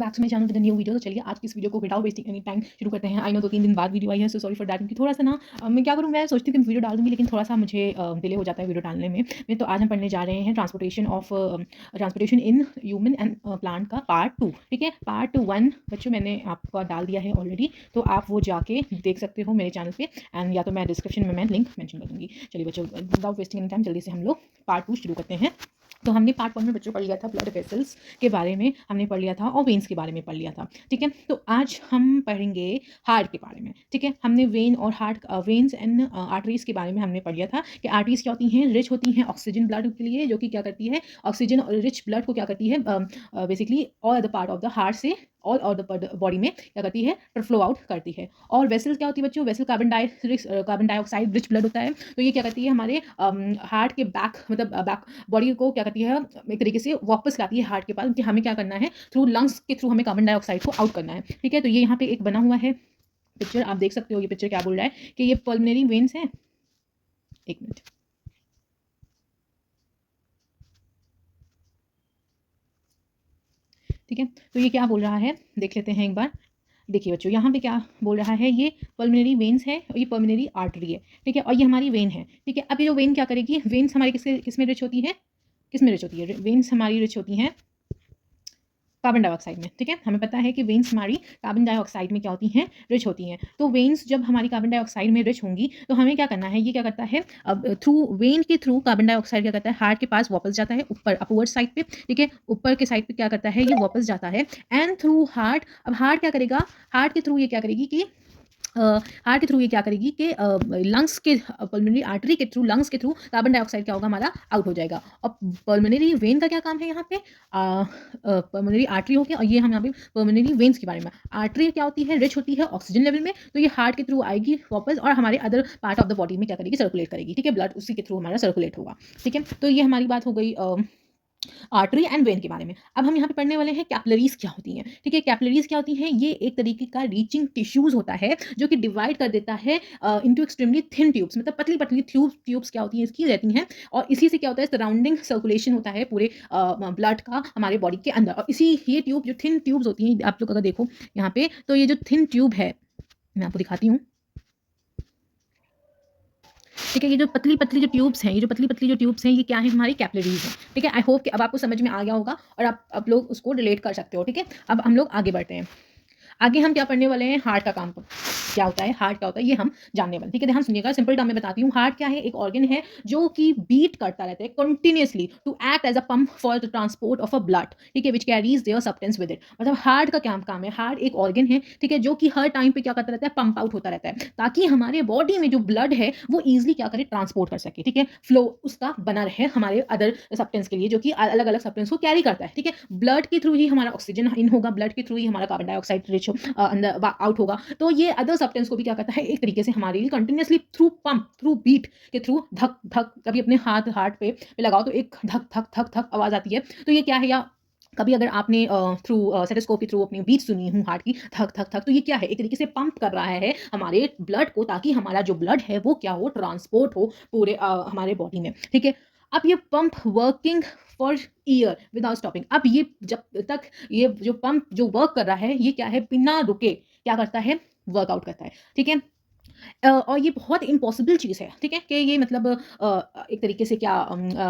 Back to my channel with a new video. तो चलिए आज की इस वीडियो को विदाउट वेस्टिंग एनी टाइम शुरू करते हैं। आई नो 2-3 दिन बाद वीडियो आई है, सो सॉरी फॉर दैट। क्योंकि थोड़ा सा ना मैं क्या करूँ, मैं सोचती थी कि वीडियो डाल दूँगी, लेकिन थोड़ा सा मुझे डिले हो जाता है वीडियो डालने में। तो आज हम पढ़ने जा रहे हैं transportation in human and plant का पार्ट 2। ठीक है, पार्ट 1 बच्चों मैंने आपको डाल दिया है ऑलरेडी, तो आप वो जाके देख सकते हो मेरे चैनल पे, एंड या तो मैं डिस्क्रिप्शन में मैं लिंक मेंशन कर दूँगी। चलिए बच्चों, विदाउट वेस्टिंग एनी टाइम जल्दी से हम लोग पार्ट 2 शुरू करते हैं। तो हमने पार्ट 1 में बच्चों पढ़ लिया था ब्लड वेसल्स के बारे में, हमने पढ़ लिया था और वेन्स के बारे में पढ़ लिया था। ठीक है, तो आज हम पढ़ेंगे हार्ट के बारे में। ठीक है, हमने वेन और हार्ट वेन्स एंड आर्टरीज के बारे में हमने पढ़ लिया था कि आर्टरीज क्या होती हैं, रिच होती हैं ऑक्सीजन ब्लड के लिए, जो कि क्या करती है, ऑक्सीजन और रिच ब्लड को क्या करती है, basically all the part of the heart से और द बॉडी में क्या करती है, फ्लो आउट करती है। और वेसल क्या होती है बच्चों, vessel carbon dioxide rich blood होता है, तो ये क्या करती है, हमारे हार्ट के बैक मतलब बैक बॉडी को क्या करती है, एक तरीके से वापस लाती है हार्ट के पास, कि हमें क्या करना है, थ्रू लंग्स के थ्रू हमें कार्बन डाइऑक्साइड को आउट करना है। ठीक है, तो ये यहाँ पे एक बना हुआ है पिक्चर, आप देख सकते हो ये पिक्चर क्या बोल रहा है कि ये पल्मोनरी वेन्स है। एक मिनट, ठीक है, तो ये क्या बोल रहा है देख लेते हैं एक बार। देखिए बच्चों, यहाँ पे क्या बोल रहा है, ये पल्मोनरी वेन्स है और ये पल्मोनरी आर्टरी है। ठीक है, और ये हमारी वेन है। ठीक है, अब ये जो वेन क्या करेगी, वेन्स हमारी किस में रिच होती है, किस में रिच होती है, वेन्स हमारी रिच होती हैं कार्बन डाइऑक्साइड में। ठीक है, हमें पता है कि वेन्स हमारी कार्बन डाइऑक्साइड में क्या होती हैं, रिच होती हैं। तो वेन्स जब हमारी कार्बन डाइऑक्साइड में रिच होंगी तो हमें क्या करना है, ये क्या करता है, अब थ्रू वेन के थ्रू कार्बन डाइऑक्साइड क्या करता है, हार्ट के पास वापस जाता है, ऊपर अपवर्ड साइड पे। ठीक है, ऊपर के साइड पे क्या करता है, ये वापस जाता है, एंड थ्रू हार्ट, अब हार्ट क्या करेगा, हार्ट के थ्रू ये क्या करेगी कि हार्ट के थ्रू ये क्या करेगी कि लंग्स के पल्मोनरी आर्टरी के थ्रू, लंग्स के थ्रू कार्बन डाइऑक्साइड क्या होगा, हमारा आउट हो जाएगा। और पल्मोनरी वेन का क्या काम है यहाँ पे, पल्मोनरी आर्टरी हो गया, और ये हम यहाँ पे पल्मोनरी वेन्स के बारे में। आर्टरी क्या होती है, रिच होती है ऑक्सीजन लेवल में, तो ये हार्ट के थ्रू आएगी वापस और हमारे other part of the body में क्या करेगी, सर्कुलेट करेगी। ठीक है, ब्लड उसी के थ्रू हमारा सर्कुलेट होगा। ठीक है, तो ये हमारी बात हो गई आर्टरी एंड वेन के बारे में। अब हम यहाँ पे पढ़ने वाले हैं कैपिलरीज क्या होती हैं। ठीक है, कैपिलरीज क्या होती हैं, ये एक तरीके का रीचिंग टिश्यूज होता है जो कि डिवाइड कर देता है इनटू एक्सट्रीमली थिन ट्यूब्स, मतलब पतली पतली ट्यूब्स क्या होती हैं, इसकी रहती हैं, और इसी से क्या होता है, सराउंडिंग सर्कुलेशन होता है पूरे ब्लड का हमारे बॉडी के अंदर। और इसी ये ट्यूब जो थिन ट्यूब्स होती हैं, आप लोग अगर देखो यहाँ पे, तो ये जो थिन ट्यूब है मैं आपको दिखाती हूँ। ठीक है, ये जो पतली पतली जो ट्यूब्स हैं, ये जो पतली पतली जो ट्यूब्स हैं, ये क्या है, हमारी कैपिलरीज हैं। ठीक है, आई होप कि अब आपको समझ में आ गया होगा और आप लोग उसको रिलेट कर सकते हो। ठीक है, अब हम लोग आगे बढ़ते हैं। आगे हम क्या पढ़ने वाले हैं, हार्ट का काम क्या होता है, हार्ट क्या होता है, ये हम जानने वाले। ठीक है, ध्यान सुनिएगा, सिंपल टर्म में बताती हूँ। हार्ट क्या है, एक ऑर्गन है जो कि बीट करता रहता है continuously to act as a pump for the transport of a blood. ठीक है, which carries their substance with it. मतलब हार्ट का क्या काम है, हार्ट एक ऑर्गन है, ठीक है, जो कि हर टाइम पे क्या करता रहता है, पंप आउट होता रहता है, ताकि हमारे बॉडी में जो ब्लड है वो इजिली क्या करे, ट्रांसपोर्ट कर सके। ठीक है, फ्लो उसका बना रहे हमारे अदर सब्सटेंस के लिए, जो कि अलग अलग सब्सटेंस को कैरी करता है। ठीक है, ब्लड के थ्रू ही हमारा ऑक्सीजन इन होगा, ब्लड के थ्रू ही हमारा कार्बन डाइऑक्साइड रिच अंदर आउट होगा। तो ये अदर सब्सटेंस को भी क्या करता है, एक तरीके से हमारे लिए continuously through pump, through beat के थ्रू धक धक, कभी अपने हार्ट पे लगाओ तो एक धक धक धक धक आवाज आती है, तो ये क्या है, या कभी अगर आपने थ्रू स्टेथोस्कोप के थ्रू अपनी बीट सुनी हूँ हार्ट की, धक धक धक, तो ये क्या है, एक तरीके से पंप कर रहा है हमारे ब्लड को, ताकि हमारा जो ब्लड है वो क्या हो, ट्रांसपोर्ट हो पूरे हमारे बॉडी में। ठीक है, अब ये pump working for year without stopping. अब ये जब तक ये जो पंप जो वर्क कर रहा है, ये क्या है, बिना रुके क्या करता है, वर्कआउट करता है। ठीक है, और ये बहुत इम्पॉसिबल चीज़ है। ठीक है, कि ये मतलब एक तरीके से क्या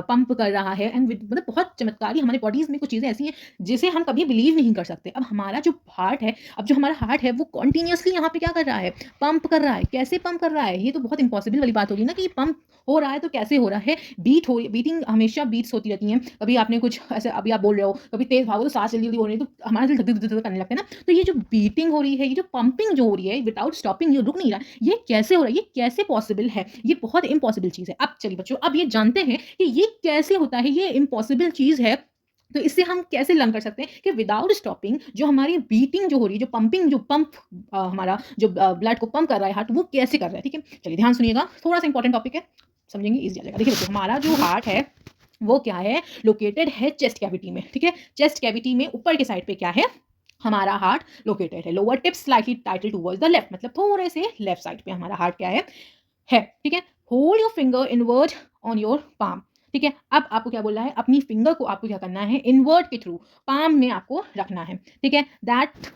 पंप कर रहा है, एंड मतलब बहुत चमत्कारी हमारे बॉडीज़ में कुछ चीज़ें ऐसी हैं जिसे हम कभी बिलीव नहीं कर सकते। अब हमारा जो हार्ट है, अब जो हमारा हार्ट है वो कंटिन्यूअसली यहाँ पे क्या कर रहा है, पंप कर रहा है। कैसे पंप कर रहा है, ये तो बहुत इम्पॉसिबल वाली बात होगी ना, कि पंप हो रहा है तो कैसे हो रहा है, बीटिंग हमेशा बीट्स होती रहती हैं। कभी आपने कुछ ऐसे, अभी आप बोल रहे हो, कभी तेज भागो तो सांस जल्दी जल्दी हो रही है, तो हमारा दिल धक धक धक करने लगता है ना। तो ये जो बीटिंग हो रही है, ये जो पंपिंग जो हो रही है विदाउट स्टॉपिंग, ये रुक नहीं रहा, ये कैसे हो रहा है, ये कैसे पॉसिबल है, ये बहुत इम्पॉसिबल चीज़ है। अब चलिए बच्चों, अब ये जानते हैं कि ये कैसे होता है, ये इम्पॉसिबल चीज़ है, तो इससे हम कैसे लर्न कर सकते हैं कि विदाउट स्टॉपिंग जो हमारी बीटिंग जो हो रही है, जो पंपिंग, जो पंप हमारा जो ब्लड को पंप कर रहा है हार्ट, वो कैसे कर रहा है। ठीक है, चलिए ध्यान सुनिएगा, थोड़ा सा इंपॉर्टेंट टॉपिक है, समझेंगे ईजी आ जाएगा। देखिए बच्चों, हमारा जो हार्ट है वो क्या है, लोकेटेड है चेस्ट कैविटी में। ठीक है, चेस्ट कैविटी में ऊपर के साइड पे क्या है, हमारा हार्ट लोकेटेड है। Lower tip slightly title towards the left, मतलब थोड़े से लेफ्ट साइड पे हमारा हार्ट क्या है। ठीक है, hold your finger inward on your palm. ठीक है। अब आपको क्या बोल रहा है, अपनी फिंगर को आपको क्या करना है, इन्वर्ट के थ्रू पाम में आपको रखना है। ठीक है, दैट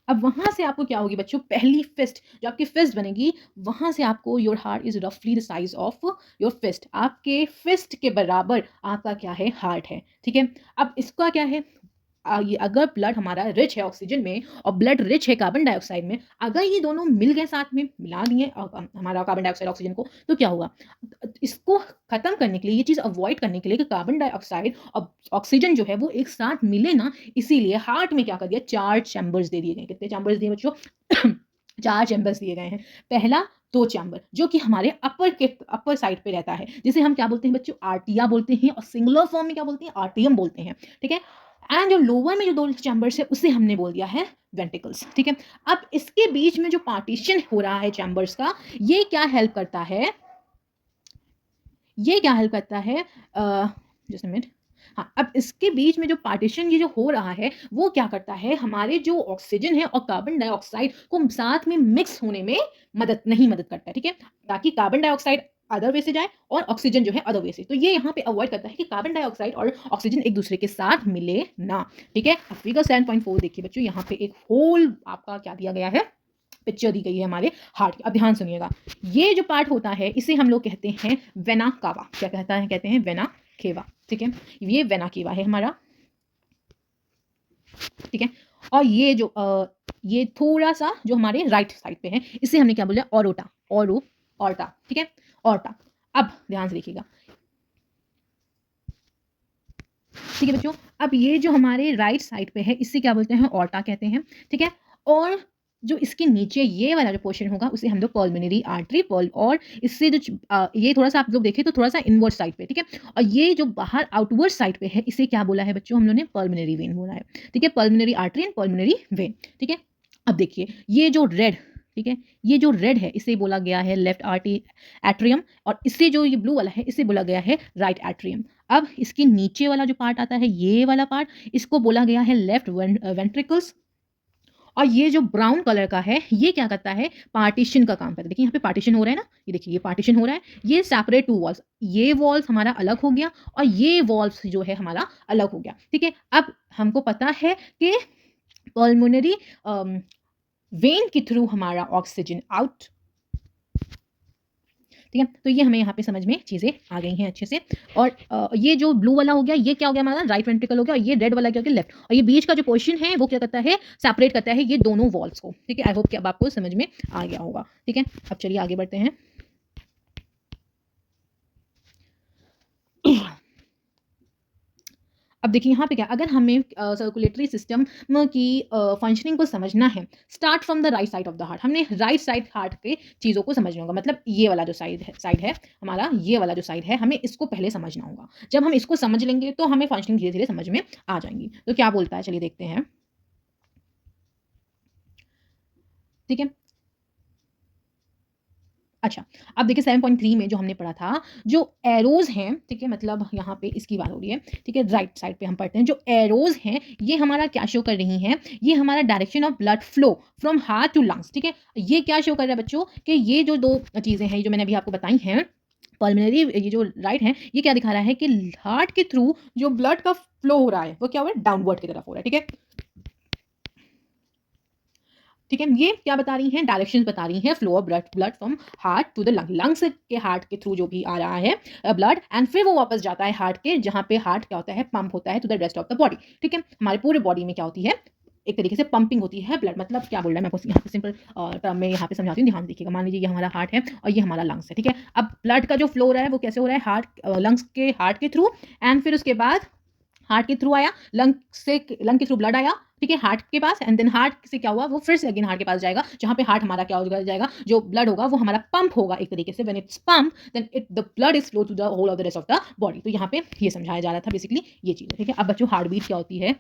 अब वहाँ से आपको क्या होगी बच्चों, पहली फिस्ट जो आपकी फिस्ट बनेगी, वहाँ से आपको योर हार्ट इज़ रफली the size of your fist, आपके फिस्ट के बराबर आपका क्या है, हार्ट है। ठीक है, अब इसका क्या है, ये अगर ब्लड हमारा रिच है ऑक्सीजन में और ब्लड रिच है कार्बन डाइऑक्साइड में, अगर ये दोनों मिल गए साथ में, मिला दिए हमारा कार्बन डाइऑक्साइड ऑक्सीजन को, तो क्या होगा, इसको खत्म करने के लिए, ये चीज़ अवॉइड करने के लिए कि कार्बन डाइऑक्साइड और ऑक्सीजन जो है वो एक साथ मिले ना, इसीलिए हार्ट में क्या कर दिया, 4 चैम्बर्स दे दिए गए। कितने चैम्बर्स दिए बच्चों? 4 चैम्बर्स दिए गए हैं। पहला 2 चैम्बर जो कि हमारे अपर साइड पे रहता है, जिसे हम क्या बोलते हैं बच्चों, आर्टिया बोलते हैं, और सिंगुलर फॉर्म में क्या बोलते हैं, आर्टियम बोलते हैं। ठीक है, एंड जो लोअर में जो 2 चैम्बर्स है उसे हमने बोल दिया है वेंट्रिकल्स। ठीक है, अब इसके बीच में जो पार्टीशन हो रहा है चैम्बर्स का, ये क्या हेल्प करता है, ये क्या हेल्प करता है, जस्ट अ मिनट। हाँ, अब इसके बीच में जो पार्टीशन ये जो हो रहा है, वो क्या करता है, हमारे जो ऑक्सीजन है और कार्बन डाइऑक्साइड को साथ में मिक्स होने में मदद करता है। ठीक है, ताकि कार्बन डाइऑक्साइड अदर वे से जाए और ऑक्सीजन जो है अदर वे से, तो ये यहाँ पे अवॉइड करता है कि कार्बन डाइऑक्साइड और ऑक्सीजन एक दूसरे के साथ मिले ना। ठीक है, अब फिगर 7.4 देखिए बच्चों, यहाँ पे एक होल आपका क्या दिया गया है, पिक्चर दी गई है हमारे हार्ट की। अब ध्यान सुनिएगा, ये जो पार्ट होता है इसे हम लोग कहते हैं वेना कावा। क्या कहता है, कहते हैं वेना केवा। ठीक है, ये वेना केवा है हमारा। ठीक है, और ये जो ये थोड़ा सा जो हमारे राइट साइड पे है, इसे हमने क्या बोला, ऑरोटा, ऑर्टा। ठीक है, ऑर्टा। अब ध्यान से देखिएगा, ठीक है बच्चों, अब ये जो हमारे राइट साइड पे है, इससे क्या बोलते हैं, ऑर्टा कहते हैं। ठीक है, और जो इसके नीचे ये वाला जो पोर्शन होगा, उसे हम लोग पल्मोनरी आर्टरी और इससे जो ये थोड़ा सा आप लोग देखें तो थोड़ा सा इनवर्ड साइड पे। ठीक है, और ये जो बाहर आउटवर्ड साइड पे है, इसे क्या बोला है बच्चों, हम लोगों ने पल्मोनरी वेन बोला है। ठीक है, pulmonary artery and pulmonary vein. ठीक है, अब देखिए ये जो रेड, ठीक है, ये जो रेड है इसे बोला गया है लेफ्ट आर्टरी एट्रियम, और इससे जो ये ब्लू वाला है इसे बोला गया है राइट एट्रियम। अब इसके नीचे वाला जो पार्ट आता है, ये वाला पार्ट, इसको बोला गया है लेफ्ट वेंट्रिकल्स, और ये जो ब्राउन कलर का है, ये क्या करता है, पार्टीशन का काम करता है। देखिए यहाँ पे पार्टीशन हो रहा है ना, ये देखिए ये पार्टीशन हो रहा है, ये सेपरेट 2 वॉल्स, ये वॉल्स हमारा अलग हो गया और ये वॉल्स जो है हमारा अलग हो गया। ठीक है, अब हमको पता है कि पल्मोनरी वेन के थ्रू हमारा ऑक्सीजन आउट। ठीक है, तो ये हमें यहाँ पे समझ में चीज़ें आ गई हैं अच्छे से। और ये जो ब्लू वाला हो गया, ये क्या हो गया हमारा, राइट वेंट्रिकल हो गया, और ये रेड वाला क्या हो गया, लेफ्ट, और ये बीच का जो पोर्शन है वो क्या करता है, सेपरेट करता है ये दोनों वॉल्स को। ठीक है, आई होप कि अब आपको समझ में आ गया होगा। ठीक है, अब चलिए आगे बढ़ते हैं। अब देखिए यहाँ पे क्या, अगर हमें सर्कुलेटरी सिस्टम की फंक्शनिंग को समझना है, start from the right side of the heart, हमने राइट साइड हार्ट के चीज़ों को समझना होगा। मतलब ये वाला जो साइड है हमारा, ये वाला जो साइड है, हमें इसको पहले समझना होगा। जब हम इसको समझ लेंगे तो हमें फंक्शनिंग धीरे धीरे समझ में आ जाएंगी। तो क्या बोलता है, चलिए देखते हैं। ठीक है, अच्छा, अब देखिए 7.3 में जो हमने पढ़ा था, जो एरोज़ हैं, ठीक है, मतलब यहाँ पे इसकी बात हो रही है। ठीक है, राइट साइड पे हम पढ़ते हैं, जो एरोज़ हैं ये हमारा क्या शो कर रही हैं, ये हमारा direction of blood flow from heart to lungs. ठीक है, ये क्या शो कर रहा है बच्चों, कि ये जो 2 चीज़ें हैं जो मैंने अभी आपको बताई हैं, पल्मोनरी ये जो राइट है, ये क्या दिखा रहा है कि हार्ट के थ्रू जो ब्लड का फ्लो हो रहा है वो क्या हो रहा है, डाउनवर्ड की तरफ हो रहा है। ठीक है, ठीक है, ये क्या बता रही हैं, डायरेक्शंस बता रही हैं, flow of blood from heart to the lungs के हार्ट के थ्रू जो भी आ रहा है ब्लड, एंड फिर वो वापस जाता है हार्ट के, जहाँ पे हार्ट क्या होता है, पंप होता है to the rest of the body. ठीक है, हमारे पूरे बॉडी में क्या होती है, एक तरीके से पंपिंग होती है ब्लड। मतलब क्या बोल रहा है, मैं आपको यहाँ पे सिंपल टर्म में यहाँ पे समझाती हूँ, ध्यान देखिएगा। मान लीजिए ये हमारा हार्ट है और ये हमारा लंग्स है। ठीक है, अब ब्लड का जो फ्लो हो रहा है वो कैसे हो रहा है, हार्ट के थ्रू, एंड फिर उसके बाद हार्ट के थ्रू आया, लंग के थ्रू ब्लड आया, ठीक है, हार्ट के पास, एंड देन हार्ट से क्या हुआ, वो फिर से अगेन हार्ट के पास जाएगा, जहाँ पे हार्ट हमारा क्या हो जाएगा, जो ब्लड होगा वो हमारा पंप होगा एक तरीके से। When it's pump then the blood is flow to the whole of the rest of the body. तो यहाँ पे ये समझाया जा रहा था बेसिकली ये चीज़। ठीक है, अब बच्चों हार्ट बीट क्या होती है,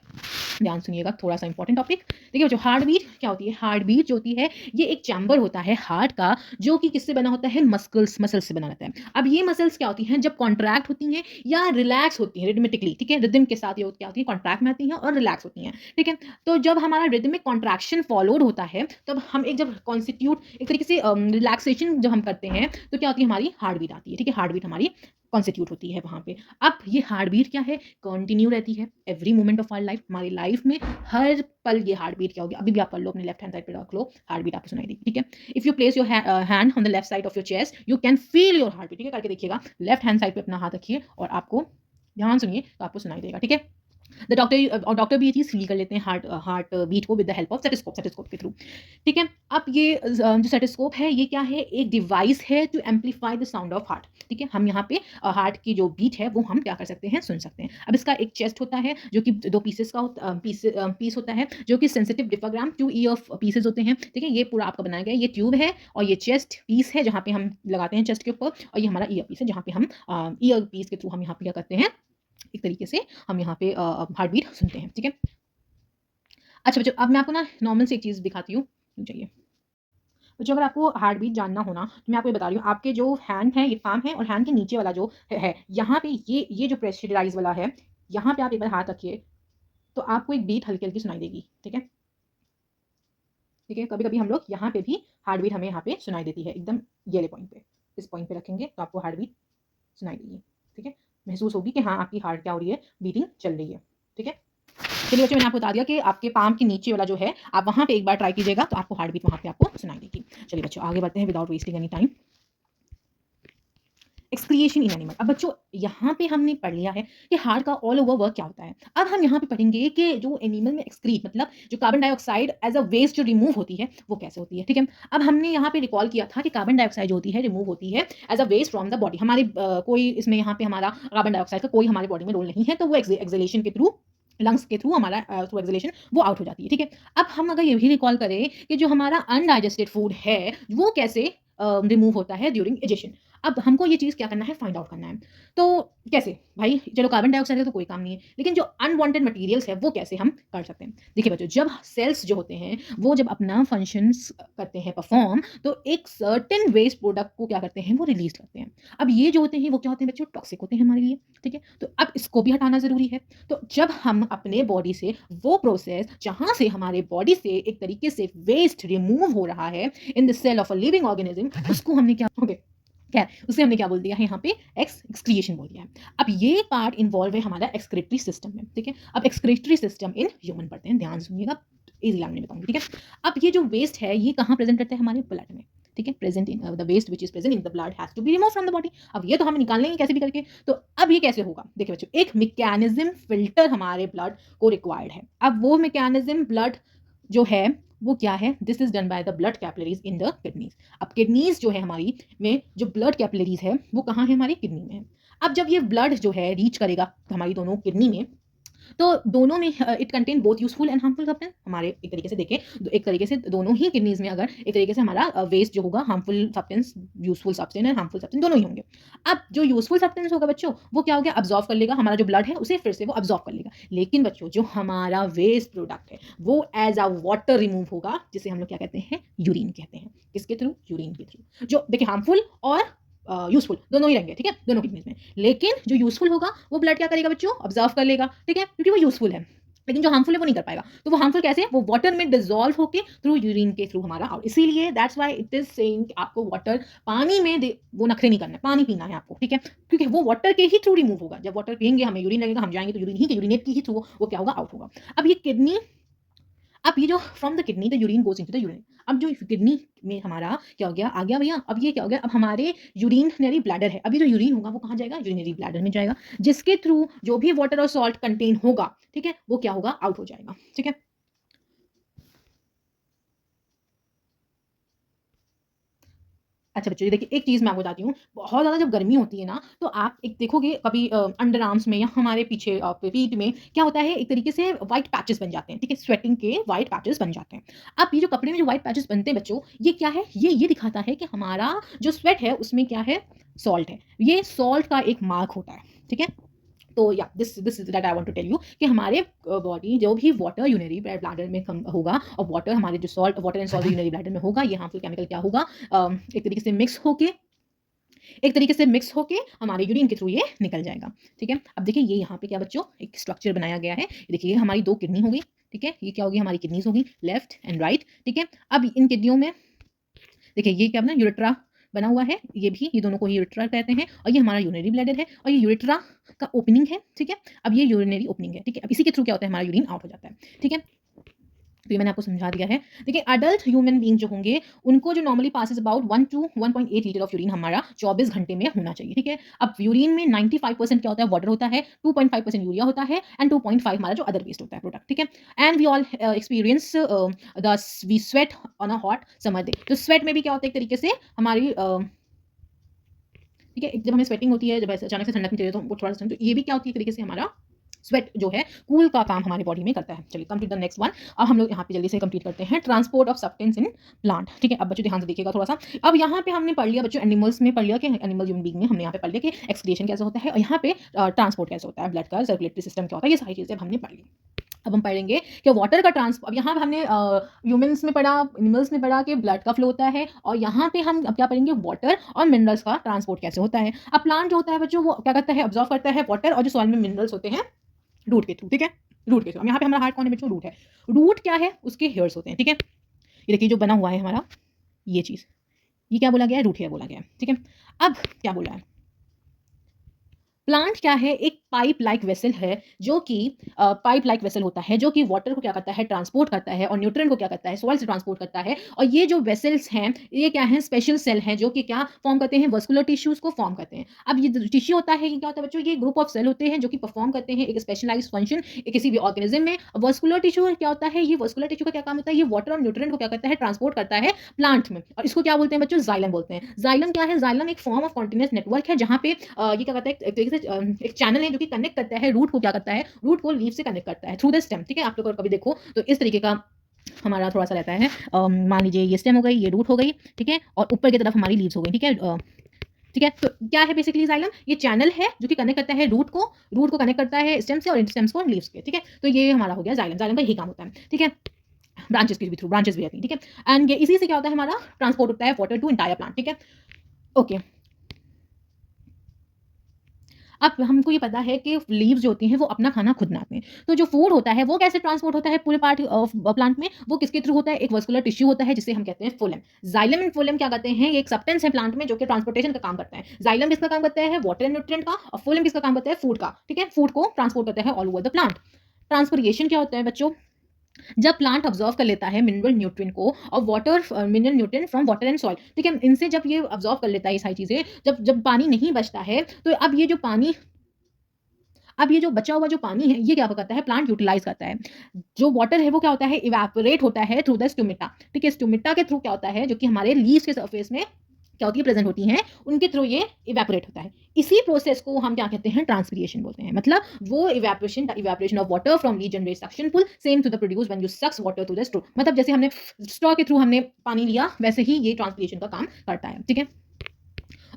ध्यान सुनिएगा, थोड़ा सा इंपॉर्टेंट टॉपिक। देखिए बच्चों, हार्ट बीट क्या होती है, हार्ट बीट जो होती है ये एक चैम्बर होता है हार्ट का, जो कि किससे बना होता है, मसल्स से बना रहता है। अब ये मसल्स क्या होती हैं, जब कॉन्ट्रैक्ट होती हैं या रिलैक्स होती हैं रिदमेटिकली, ठीक है, रिदम के साथ ये क्या होती है, कॉन्ट्रैक्ट में आती हैं और रिलैक्स होती हैं। ठीक है, तो जब हमारा रिदमिक कॉन्ट्रैक्शन फॉलोड होता है, तब हम जब कॉन्स्टिट्यूट एक तरीके से रिलैक्सेशन जब हम करते हैं, तो क्या होती है, हमारी हार्ट बीट आती है। ठीक है, हार्ट बीट हमारी कॉन्स्टिट्यूट होती है वहाँ पे। अब ये हार्ट बीट क्या है? कंटिन्यू रहती है every moment of our life. हमारी लाइफ में हर पल ये हार्ट बीट क्या होगी? अभी भी आप कर लो, अपने लेफ्ट हैंड साइड पे रख लो, हार्ट बीट आपको सुनाई देगी, ठीक है? If you place your hand on the left side of your chest, you can feel your heart beat, ठीक है? करके देखिएगा, लेफ्ट हैंड साइड पे अपना हाथ रखिए और आपको ध्यान सुनिए तो आपको सुनाई देगा, ठीक है? द डॉक्टर और डॉक्टर भी ये चीज़ फील कर लेते हैं हार्ट बीट को with the help of stethoscope के थ्रू, ठीक है? अब ये जो स्टेथोस्कोप है ये क्या है? एक डिवाइस है to amplify the sound of heart, ठीक है? हम यहाँ पे हार्ट की जो बीट है वो हम क्या कर सकते हैं? सुन सकते हैं। अब इसका एक चेस्ट होता है जो कि 2 पीसेस का पीस होता है, जो कि सेंसिटिव डिफ्राग्राम 2 ईयर पीसेस होते हैं, ठीक है? ये पूरा आपका बनाया गया है, ये ट्यूब है और ये चेस्ट पीस है जहाँ पे हम लगाते हैं चेस्ट के ऊपर, और ये हमारा ईयर पीस है जहाँ पे हम ईयर पीस के थ्रू हम यहाँ पे क्या करते हैं? एक तरीके से हम यहाँ पे हार्ट बीट सुनते हैं, ठीक है? अच्छा बच्चों, अब मैं आपको ना नॉर्मल से एक चीज़ दिखाती हूँ, रुक जाइए। बच्चों, अगर आपको हार्ट बीट जानना हो ना, तो मैं आपको ये बता रही हूँ, आपके जो हैंड है, ये पाम है और हैंड के नीचे वाला जो है यहाँ पे ये जो प्रेशराइज़ वाला है, यहाँ पे आप एक बार हाथ रखिए, तो आपको एक बीट हल्की-हल्की सुनाई देगी, ठीक है? ठीक है? कभी-कभी हम लोग यहाँ पे भी हार्ट बीट हमें यहाँ पे सुनाई देती है, एकदम ये वाले पॉइंट पे। इस पॉइंट पे रखेंगे तो आपको हार्ट बीट सुनाई देगी, ठीक है? महसूस होगी कि हाँ, आपकी हार्ट क्या हो रही है? बीटिंग चल रही है, ठीक है? चलिए बच्चों, मैंने आपको बता दिया कि आपके पाम के नीचे वाला जो है, आप वहाँ पे एक बार ट्राई कीजिएगा तो आपको हार्ट बीट वहाँ पे आपको सुनाई देगी। चलिए बच्चों, आगे बढ़ते हैं without wasting any time. Excretion in animal. अब बच्चों, यहाँ पे हमने पढ़ लिया है कि हार्ट का ऑल ओवर वर्क क्या होता है। अब हम यहाँ पे पढ़ेंगे कि जो एनिमल में एक्सक्रीट, मतलब जो carbon dioxide as a waste जो रिमूव होती है वो कैसे होती है, ठीक है? अब हमने यहाँ पे रिकॉल किया था कि कार्बन डाइऑक्साइड जो होती है रिमूव होती है as a waste from the body. हमारे कोई इसमें यहाँ पे हमारा कार्बन डाइऑक्साइड का कोई हमारे बॉडी में रोल नहीं है, तो वो एक्सहेलेशन के थ्रू, लंग्स के थ्रू हमारा थ्रू एक्सहेलेशन वो आउट हो जाती है, ठीक है? अब हम अगर ये भी रिकॉल करें कि जो हमारा अनडाइजेस्टेड फूड है वो कैसे रिमूव होता है ड्यूरिंग डाइजेशन। अब हमको ये चीज़ क्या करना है? फाइंड आउट करना है। तो कैसे? भाई चलो, कार्बन डाइऑक्साइड है तो कोई काम नहीं है, लेकिन जो अनवांटेड मटेरियल्स है वो कैसे हम कर सकते हैं? देखिए बच्चों, जब सेल्स जो होते हैं वो जब अपना फंक्शंस करते हैं परफॉर्म, तो एक सर्टेन वेस्ट प्रोडक्ट को क्या करते हैं? वो रिलीज़ करते हैं। अब ये जो होते हैं वो क्या होते हैं बच्चों? टॉक्सिक होते हैं हमारे लिए, ठीक है? तो अब इसको भी हटाना ज़रूरी है। तो जब हम अपने बॉडी से वो प्रोसेस जहाँ से हमारे बॉडी से एक तरीके से वेस्ट रिमूव हो रहा है in the cell of a living organism, उसको हमने क्या हो गया? खैर, उसे हमने क्या बोल दिया है यहाँ पे? एक्सक्रिएशन बोल दिया है। अब ये पार्ट इन्वॉल्व है हमारा एक्सक्रीटरी सिस्टम में, ठीक है? अब एक्सक्रीटरी सिस्टम इन ह्यूमन पढ़ते हैं, ध्यान सुनिएगा, ईज़ी लैंग्वेज में बताऊँगी, ठीक है? अब ये जो वेस्ट है ये कहाँ प्रेज़ेंट करता है? हमारे ब्लड में, ठीक है? Present in the waste which is present in the blood has to be removed from the body. अब ये तो हमें निकालना ही है कैसे भी करके। तो अब ये कैसे होगा? देखिए बच्चों, एक मैकेनिज़्म फ़िल्टर हमारे ब्लड को रिक्वायर्ड है। अब वो मैकेनिज़्म ब्लड जो है वो क्या है? This is done by the blood capillaries in the kidneys. अब किडनीज़ जो है हमारी में जो ब्लड कैपिलरीज़ है वो कहाँ है? हमारी किडनी में है। अब जब ये ब्लड जो है रीच करेगा हमारी दोनों किडनी में, तो दोनों में it contain both useful and harmful substance. हमारे एक तरीके से देखें, एक तरीके से दोनों ही किडनीज़ में अगर एक तरीके से हमारा वेस्ट जो होगा harmful substance, useful substance and harmful substance दोनों ही होंगे। अब जो यूज़फुल सब्सटेंस होगा बच्चों, वो क्या हो गया? अब्ज़ॉर्ब कर लेगा, हमारा जो ब्लड है उसे फिर से वो अब्ज़ॉर्ब कर लेगा। लेकिन बच्चों, जो हमारा वेस्ट प्रोडक्ट है वो एज़ अ वाटर रिमूव होगा, जिसे हम लोग क्या कहते हैं? यूरिन कहते हैं। किसके थ्रू? यूरिन के थ्रू। जो देखिए, हार्मफुल और यूज़फुल दोनों ही रहेंगे, ठीक है? दोनों किडनीज़ में। लेकिन जो यूज़फुल होगा वो ब्लड क्या करेगा बच्चों? ऑब्ज़र्व कर लेगा, ठीक है? क्योंकि वो यूज़फुल है। लेकिन जो हार्मफुल है वो नहीं कर पाएगा। तो वो हार्मफुल कैसे? वो वाटर में डिसॉल्व होके थ्रू यूरिन के थ्रू हमारा आउट। इसीलिए that's why it is saying कि आपको वाटर पानी में वो नखरे नहीं करना है, पानी पीना है आपको, ठीक है? क्योंकि वो वाटर के ही थ्रू रिमूव होगा। जब वाटर पिएँगे, हमें यूरिन लगेगा, हम जाएँगे तो यूरिन ही के यूरिनेट की ही थ्रू वो क्या होगा? आउट होगा। अब ये किडनी, अब ये जो from the kidney the urine goes into the urine. अब जो किडनी में हमारा क्या हो गया? आ गया भैया, अब ये क्या हो गया? अब हमारे यूरिनरी ब्लैडर है। अब ये जो यूरिन होगा वो कहाँ जाएगा? यूरिनरी ब्लैडर में जाएगा, जिसके थ्रू जो भी वाटर और सॉल्ट कंटेन होगा, ठीक है? वो क्या होगा? आउट हो जाएगा, ठीक है? अच्छा बच्चों, ये देखिए, एक चीज़ मैं आपको बताती हूँ, बहुत ज़्यादा जब गर्मी होती है ना, तो आप एक देखोगे कभी अंडर आर्म्स में या हमारे पीछे पीठ में क्या होता है? एक तरीके से व्हाइट पैचेस बन जाते हैं, ठीक है? स्वेटिंग के व्हाइट पैचेस बन जाते हैं। अब ये जो कपड़े में जो व्हाइट पैचेस बनते हैं बच्चों, ये क्या है? ये दिखाता है कि हमारा जो स्वेट है उसमें क्या है? सॉल्ट है। ये सॉल्ट का एक मार्क होता है, ठीक है? तो या this is that I want to tell you कि हमारे बॉडी जो भी वाटर यूरिनरी ब्लैडर में कम होगा और वाटर हमारे जो salt water and salt urinary bladder में होगा, ये हार्मफुल केमिकल क्या होगा? एक तरीके से मिक्स होके हमारे यूरिन के थ्रू ये निकल जाएगा, ठीक है? अब देखिए, ये यहाँ पे क्या बच्चों एक स्ट्रक्चर बनाया गया है। ये देखिए, ये हमारी 2 किडनी हो गई, ठीक है? ये क्या होगी? हमारी किडनीज़ हो गई, लेफ्ट एंड राइट, ठीक है? अब इन किडनियों में देखिए, ये क्या बना? यूरेट्रा बना हुआ है, ये भी, ये दोनों को ही यूरेट्रा कहते हैं, और ये हमारा यूरिनरी ब्लैडर है, और ये यूरेट्रा का ओपनिंग है, ठीक है। अब ये यूरिनरी ओपनिंग है, ठीक है। अब इसी के थ्रू क्या होता है, हमारा यूरिन आउट हो जाता है, ठीक है। तो ये मैंने आपको समझा दिया है। देखिए अडल्ट ह्यूमन बीइंग जो होंगे, उनको जो normally passes about 1 to 1.8 litre of urine हमारा 24 घंटे में होना चाहिए, ठीक है। अब यूरिन में 95% क्या होता है, वाटर होता है, 2.5% यूरिया होता है, एंड 2.5 हमारा जो अदर वेस्ट होता है प्रोडक्ट, ठीक है। And we all experience the we sweat on a hot summer day. तो स्वेट में भी क्या होता है, एक तरीके से हमारी ठीक है, जब हमें स्वेटिंग होती है, जब ऐसे अचानक से ठंडक में चले तो वो थोड़ा सा, तो ये भी क्या होती है, एक तरीके से हमारा स्वेट जो है कूल का काम हमारे बॉडी में करता है। चलिए come to the next one. अब हम लोग यहाँ पे जल्दी से कंप्लीट करते हैं, transport of substance in plant, ठीक है। अब बच्चों ध्यान से देखिएगा थोड़ा सा। अब यहाँ पे हमने पढ़ लिया बच्चों, एनिमल्स में पढ़ लिया कि एनिमल ह्यूमन बीइंग में हमने यहाँ पे पढ़ लिया कि एक्सक्रीशन कैसे होता है, और यहाँ पे ट्रांसपोर्ट कैसे होता है, ब्लड का सर्कुलेटरी सिस्टम क्या होता है, ये सारी चीज़ें हमने पढ़ ली। अब हम पढ़ेंगे कि वाटर का अब यहाँ पे हमने ह्यूमंस में पढ़ा, एनिमल्स में पढ़ा कि ब्लड का फ्लो होता है, और यहाँ पे हम अब क्या पढ़ेंगे, वाटर और मिनरल्स का ट्रांसपोर्ट कैसे होता है। अब प्लांट जो होता है बच्चों, वो क्या करता है, ऑब्जॉर्व करता है वाटर और जो सॉइल में मिनरल्स होते हैं रूट के थ्रू, ठीक है, रूट के थ्रू। अब यहाँ पे हमारा हार्ट कौन है बच्चों, रूट है। रूट क्या है, उसके हेयर्स होते हैं, ठीक है। ये देखिए जो बना हुआ है हमारा ये चीज़, ये क्या बोला गया है, रूट हेयर बोला गया है, ठीक है। अब क्या बोला है, प्लांट क्या है, एक पाइप लाइक वेसल है, जो कि पाइप लाइक वेसल होता है, जो कि वाटर को क्या करता है, ट्रांसपोर्ट करता है, और न्यूट्रिएंट को क्या करता है, सॉइल से ट्रांसपोर्ट करता है। और ये जो वेसल्स हैं, ये क्या है, स्पेशल सेल हैं, जो कि क्या फॉर्म करते हैं, वस्कुलर टिश्यूज को फॉर्म करते हैं। अब ये टिश्यू होता है, ये क्या होता है बच्चों, ये ग्रुप ऑफ सेल होते हैं जो कि परफॉर्म करते हैं एक स्पेशलाइज फंक्शन किसी भी ऑर्गेनिज्म में। वस्कुलर टिश्यू क्या होता है, ये वस्कुलर टिश्यू का क्या काम होता है, ये वाटर और न्यूट्रिएंट को क्या करता है, ट्रांसपोर्ट करता है प्लांट में, और इसको क्या बोलते हैं बच्चों, जाइलम बोलते हैं। जाइलम क्या है, जाइलम एक फॉर्म ऑफ कॉन्टिन्यूअस नेटवर्क है, जहाँ पे ये क्या करता है, एक तरीके से एक चैनल है जो कि कनेक्ट करता है रूट को, क्या करता है, रूट को लीफ से कनेक्ट करता है थ्रू द स्टेम, ठीक है। आप लोग कभी देखो तो इस तरीके का हमारा थोड़ा सा रहता है। मान लीजिए ये स्टेम हो गई, ये रूट हो गई, ठीक है, और ऊपर की तरफ हमारी लीव्स हो गई, ठीक है। ठीक है, तो क्या है बेसिकली जाइलम, ये चैनल है जो कि कनेक्ट करता है रूट को कनेक्ट करता है स्टेम से, और स्टेम्स को लीव्स के, ठीक है। तो ये हमारा हो गया जाइलम, जाइलम का यही काम होता है, ठीक है। ब्रांचेस के भी थ्रू, ब्रांचेस भी रहती है, ठीक है। एंड ये इसी से क्या होता है, हमारा ट्रांसपोर्ट होता है वाटर टू एंटायर प्लांट, ठीक है। ओके, अब हमको ये पता है कि लीव्स जो होती हैं वो अपना खाना खुद बनाते हैं, तो जो फूड होता है वो कैसे ट्रांसपोर्ट होता है पूरे पार्ट ऑफ प्लांट में, वो किसके थ्रू होता है, एक वस्कुलर टिश्यू होता है जिसे हम कहते हैं फोलेम। जाइलम एंड फोलेम क्या करते हैं, ये एक सब्सटेंस है प्लांट में जो कि ट्रांसपोर्टेशन का काम करता है। जाइलम किसका काम करता है, वाटर एंड न्यूट्रिएंट का, और फोलेम किसका काम करता है, फूड का, ठीक है। फूड को ट्रांसपोर्ट करता है all over the plant. Transportation क्या होता है बच्चों, जब प्लांट ऑब्जर्व कर लेता है मिनरल न्यूट्रिएंट को और water, mineral nutrient from water and soil, ठीक है, इनसे जब ये ऑब्जर्व कर लेता है ये सारी चीजें, जब जब पानी नहीं बचता है, तो अब ये जो पानी, अब ये जो बचा हुआ जो पानी है, ये क्या करता है, प्लांट यूटिलाइज करता है। जो वाटर है वो क्या होता है, इवेपोरेट होता है थ्रू द स्टोमेटा, ठीक है। स्टोमेटा के थ्रू क्या होता है, जो कि हमारे लीव्स के सरफेस में क्या होती है, प्रेजेंट होती हैं, उनके थ्रू ये इवेपोरेट होता है। इसी प्रोसेस को हम क्या कहते हैं, ट्रांसपीरेशन बोलते हैं। मतलब वो evaporation, the evaporation of water from leaf generate suction pull same to the produce when you sucks water through the straw. मतलब जैसे हमने स्ट्रॉ के थ्रू हमने पानी लिया, वैसे ही ये ट्रांसपीरेशन का काम करता है, ठीक है।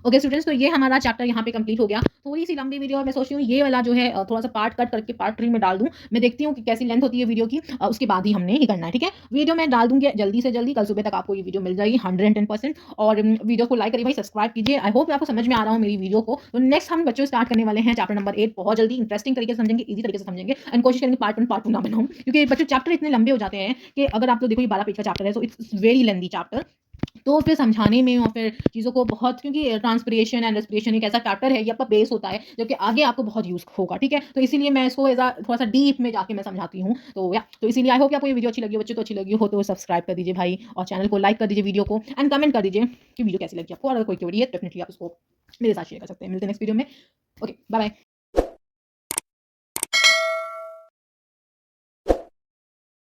ओके स्टूडेंट्स, तो ये हमारा चैप्टर यहाँ पे कंप्लीट हो गया। थोड़ी सी लंबी वीडियो है, मैं सोच रही हूँ ये वाला जो है थोड़ा सा पार्ट कट करके पार्ट 3 में डाल दूँ। मैं देखती हूँ कि कैसी लेंथ होती है वीडियो की, उसके बाद ही हमने ही करना है, ठीक है। वीडियो मैं डाल दूँगी जल्दी से जल्दी, कल सुबह तक आपको ये वीडियो मिल जाएगी 110%। और वीडियो को लाइक करिए भाई, सब्सक्राइब कीजिए। आई होप आपको समझ में आ रहा हूँ मेरी वीडियो को। तो नेक्स्ट हम बच्चों स्टार्ट करने वाले हैं चैप्टर नंबर 8, बहुत जल्दी इंटरेस्टिंग तरीके से समझेंगे, ईजी तरीके से समझेंगे, एंड कोशिश करेंगे पार्ट 1 पार्ट 2 ना बनाऊँ, क्योंकि बच्चों चैप्टर इतने लंबे हो जाते हैं कि अगर आप लोग देखो ये 12 पेज का चैप्टर है, तो इट्स वेरी लेंथी चैप्टर। तो फिर समझाने में और फिर चीज़ों को बहुत, क्योंकि ट्रांसपिरेशन एंड रेस्पिरेशन एक ऐसा चैप्टर है, ये आपका बेस होता है जो कि आगे आपको बहुत यूज़ होगा, ठीक है। तो इसीलिए मैं इसको एज़ थोड़ा सा डीप में जाके मैं समझाती हूँ। तो या तो इसीलिए आई होप कि आपको ये वीडियो अच्छी लगी हो बच्चों, तो अच्छी लगी हो तो सब्सक्राइब कर दीजिए भाई, और चैनल को लाइक कर दीजिए वीडियो को, एंड कमेंट कर दीजिए कि वीडियो कैसी लगी आपको, और अगर कोई क्वेरी है डेफिनेटली आप उसको मेरे साथ शेयर कर सकते हैं। मिलते हैं नेक्स्ट वीडियो में। Okay, bye bye.